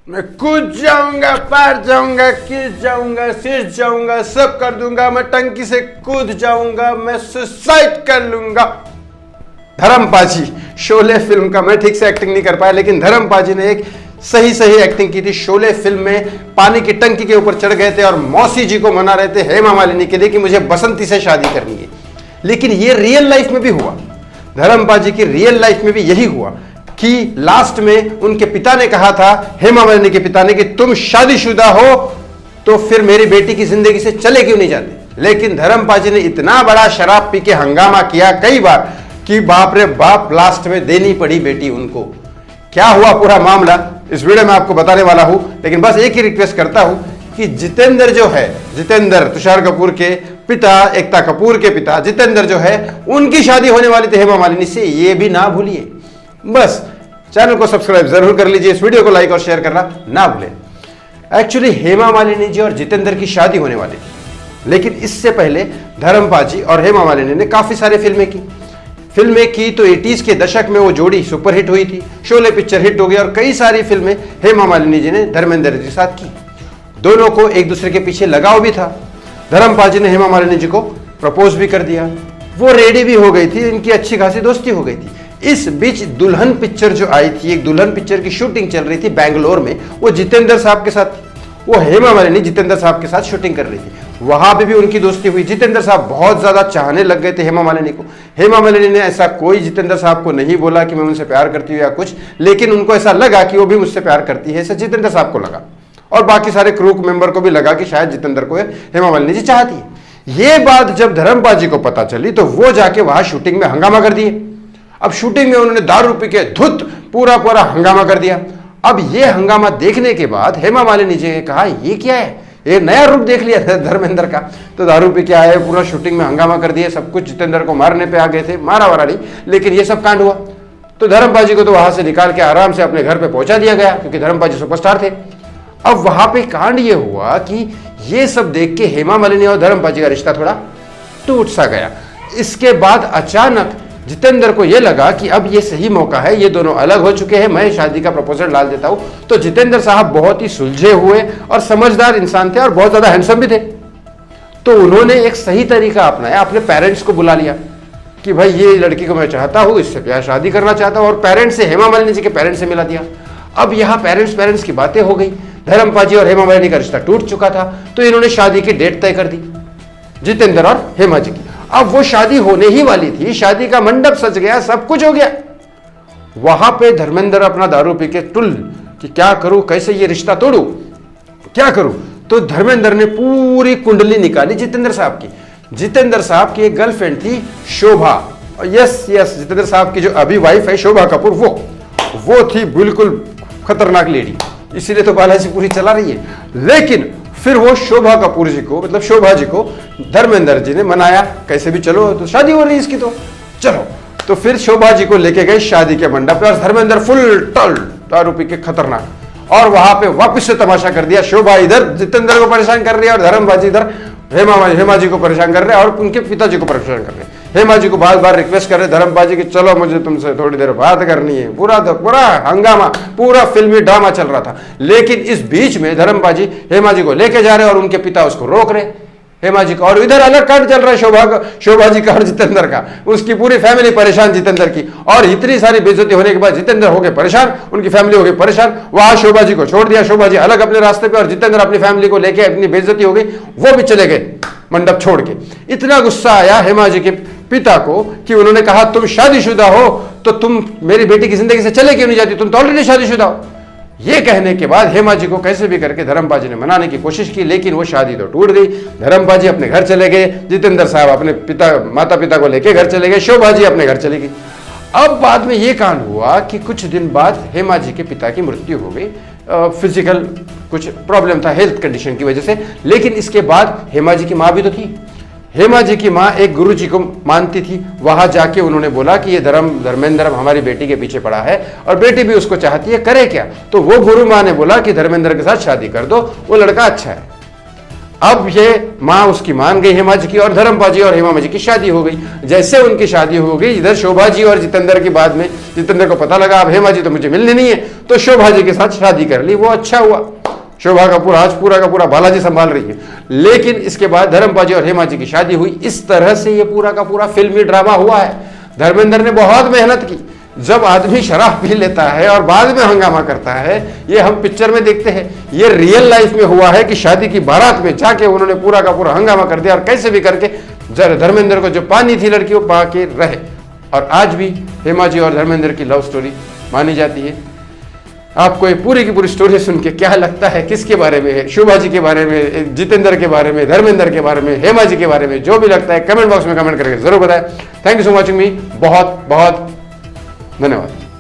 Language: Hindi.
मैं कूद जाऊंगा, पार जाऊंगा, किस जाऊंगा, सिर जाऊंगा, सब कर दूंगा। मैं टंकी से कूद जाऊंगा, मैं सुसाइड कर लूंगा। धर्मपाजी शोले फिल्म का, मैं ठीक से एक्टिंग नहीं कर पाया, लेकिन धर्मपाजी ने एक सही एक्टिंग की थी। शोले फिल्म में पानी की टंकी के ऊपर चढ़ गए थे और मौसी जी को मना रहे थे हेमा मालिनी के लिए कि मुझे बसंती से शादी करनी है। लेकिन ये रियल लाइफ में भी हुआ, धर्मपाजी की रियल लाइफ में भी यही हुआ कि लास्ट में उनके पिता ने कहा था, हेमा मालिनी के पिता ने, कि तुम शादीशुदा हो तो फिर मेरी बेटी की जिंदगी से चले क्यों नहीं जाते। लेकिन धर्मपाजी ने इतना बड़ा शराब पी के हंगामा किया कई बार कि बाप रे बाप, लास्ट में देनी पड़ी बेटी उनको। क्या हुआ पूरा मामला इस वीडियो में आपको बताने वाला हूं, लेकिन बस एक ही रिक्वेस्ट करता हूं कि जितेंद्र जो है, जितेंद्र तुषार कपूर के पिता, एकता कपूर के पिता जितेंद्र जो है, उनकी शादी होने वाली थी हेमा मालिनी से, ये भी ना भूलिए। बस चैनल को सब्सक्राइब जरूर कर लीजिए, इस वीडियो को लाइक और शेयर करना ना भूलें। एक्चुअली हेमा मालिनी जी और जितेंद्र की शादी होने वाली थी, लेकिन इससे पहले धर्मपाजी और हेमा मालिनी ने काफी सारे फिल्में की तो 80s के दशक में वो जोड़ी सुपरहिट हुई थी। शोले पिक्चर हिट हो गई और कई सारी फिल्में हेमा मालिनी जी ने धर्मेंद्र जी के साथ की। दोनों को एक दूसरे के पीछे लगाव भी था। धर्मपाजी ने हेमा मालिनी जी को प्रपोज भी कर दिया, वो रेडी भी हो गई थी, इनकी अच्छी खासी दोस्ती हो गई थी। इस बीच दुल्हन पिक्चर जो आई थी, एक दुल्हन पिक्चर की शूटिंग चल रही थी बेंगलोर में, वो जितेंद्र साहब के साथ, वो हेमा मालिनी जितेंद्र साहब के साथ शूटिंग कर रही थी। वहां पे भी उनकी दोस्ती हुई। जितेंद्र साहब बहुत ज्यादा चाहने लग गए थे हेमा मालिनी को। हेमा मालिनी ने ऐसा कोई जितेंद्र साहब को नहीं बोला कि मैं उनसे प्यार करती हूँ या कुछ, लेकिन उनको ऐसा लगा कि वो भी मुझसे प्यार करती है, ऐसा जितेंद्र साहब को लगा और बाकी सारे क्रू मेंबर को भी लगा कि शायद जितेंद्र को हेमा मालिनी जी चाहती है। ये बात जब धर्मपाजी को पता चली तो वो जाके वहां शूटिंग में हंगामा कर दिए। अब शूटिंग में उन्होंने दारू पी के धुत पूरा हंगामा कर दिया। अब ये हंगामा देखने के बाद हेमा मालिनी जी ने कहा, ये क्या है, ये नया रूप देख लिया था धर्मेंद्र का। तो दारू पी के आए, पूरा शूटिंग में हंगामा कर दिए, सब कुछ जितेंद्र को मारने पे आ गए थे, मारा वारा नहीं, लेकिन ये सब कांड हुआ। तो धर्मपाजी को तो वहां से निकाल के आराम से अपने घर पे पहुंचा दिया गया, क्योंकि धर्मपाजी सुपरस्टार थे। अब वहां पे कांड ये हुआ कि ये सब देख के हेमा मालिनी और धर्मपाजी का रिश्ता थोड़ा टूट सा गया। इसके बाद अचानक जितेंद्र को यह लगा कि अब ये सही मौका है, ये दोनों अलग हो चुके हैं, मैं शादी का प्रपोजल डाल देता हूं। तो जितेंद्र साहब बहुत ही सुलझे हुए और समझदार इंसान थे और बहुत ज्यादा हैंडसम भी थे। तो उन्होंने एक सही तरीका अपनाया, अपने पेरेंट्स को बुला लिया कि भाई ये लड़की को मैं चाहता हूं, इससे प्यार शादी करना चाहता हूं, और पेरेंट्स से, हेमा मालिनी जी के पेरेंट्स से मिला दिया। अब यहाँ पेरेंट्स की बातें हो गई। धर्मपाजी और हेमा मालिनी का रिश्ता टूट चुका था, तो इन्होंने शादी की डेट तय कर दी जितेंद्र और हेमा जी की। अब वो शादी होने ही वाली थी, शादी का मंडप सज गया, सब कुछ हो गया। वहां पे धर्मेंद्र अपना दारू पी के टुल कि क्या करूं, कैसे ये रिश्ता तोड़ूं, क्या करूं। तो धर्मेंद्र ने पूरी कुंडली निकाली जितेंद्र साहब की। जितेंद्र साहब की एक गर्लफ्रेंड थी शोभा, यस जितेंद्र साहब की जो अभी वाइफ है शोभा कपूर, वो थी बिल्कुल खतरनाक लेडी, इसीलिए तो बालाजी पूरी चला रही है। लेकिन फिर वो शोभा कपूर जी को, मतलब शोभा जी को धर्मेंद्र जी ने मनाया, कैसे भी चलो, तो शादी हो रही है इसकी, तो चलो। तो फिर शोभा जी को लेके गए शादी के मंडप पे और धर्मेंद्र फुल टल दारू पी के खतरनाक, और वहां पे वापस से तमाशा कर दिया। शोभा इधर जितेंद्र को परेशान कर रही है और धर्मपाजी इधर हेमा जी को परेशान कर रहे हैं और उनके पिताजी को परेशान कर रहे हैं। हेमा जी को बार बार रिक्वेस्ट कर रहे धर्मपाजी की, चलो मुझे तुमसे थोड़ी देर बात करनी है। पूरा हंगामा, पूरा फिल्मी ड्रामा चल रहा था। लेकिन इस बीच में धर्मपाजी हेमा जी को लेके जा रहे और उनके पिता उसको रोक रहे हेमा जी को, और इधर अलग कांड चल रहा है शोभा जी का और जितेंद्र का। उसकी पूरी फैमिली परेशान जितेंद्र की, और इतनी सारी बेइज्जती होने के बाद जितेंद्र हो गए परेशान, उनकी फैमिली हो गई परेशान। वहां शोभा जी को छोड़ दिया, शोभा जी अलग अपने रास्ते पे, और जितेंद्र अपनी फैमिली को लेके, अपनी बेइज्जती हो गई, वो भी चले गए मंडप छोड़ के। इतना गुस्सा आया हेमा जी के पिता को कि उन्होंने कहा, तुम शादीशुदा हो तो तुम मेरी बेटी की जिंदगी से चले क्यों नहीं जाती, तुम तो ऑलरेडी शादीशुदा हो। ये कहने के बाद हेमा जी को कैसे भी करके धर्मपाजी ने मनाने की कोशिश की, लेकिन वो शादी तो टूट गई। धर्मपाजी अपने घर चले गए, जितेंद्र साहब अपने माता पिता को लेके घर चले गए, शोभा जी अपने घर चली गई। अब बाद में ये कांड हुआ कि कुछ दिन बाद हेमा जी के पिता की मृत्यु हो गई, फिजिकल कुछ प्रॉब्लम था, हेल्थ कंडीशन की वजह से। लेकिन इसके बाद हेमा जी की माँ भी तो थी। हेमा जी की माँ एक गुरु जी को मानती थी। वहां जाके उन्होंने बोला कि ये धर्मेंद्र हमारी बेटी के पीछे पड़ा है और बेटी भी उसको चाहती है, करे क्या। तो वो गुरु माँ ने बोला कि धर्मेंद्र के साथ शादी कर दो, वो लड़का अच्छा है। अब ये माँ उसकी मान गई हेमा जी की, और धर्मपा जी और हेमा जी की शादी हो गई। जैसे उनकी शादी हो गई, इधर शोभा जी और जितेंद्र की बाद में जितेंद्र को पता लगा अब हेमा जी तो मुझे मिलनी नहीं है, तो शोभा जी के साथ शादी कर ली। वो अच्छा हुआ, शोभा का पूरा आज पूरा का पूरा बालाजी संभाल रही है। लेकिन इसके बाद धर्मपा जी और हेमा जी की शादी हुई। इस तरह से ये पूरा का पूरा फिल्मी ड्रामा हुआ है। धर्मेंद्र ने बहुत मेहनत की। जब आदमी शराब पी लेता है और बाद में हंगामा करता है, ये हम पिक्चर में देखते हैं, ये रियल लाइफ में हुआ है कि शादी की बारात में जाके उन्होंने पूरा का पूरा हंगामा कर दिया और कैसे भी करके धर्मेंद्र को जो पानी थी लड़की वो पा के रहे। और आज भी हेमा जी और धर्मेंद्र की लव स्टोरी मानी जाती है। आपको ये पूरी की पूरी स्टोरी सुन के क्या लगता है, किसके बारे में है, शोभा जी के बारे में, जितेंद्र के बारे में, धर्मेंद्र के बारे में, हेमा जी के बारे में, जो भी लगता है कमेंट बॉक्स में कमेंट करके जरूर बताएं। थैंक यू सो मच मी, बहुत बहुत धन्यवाद।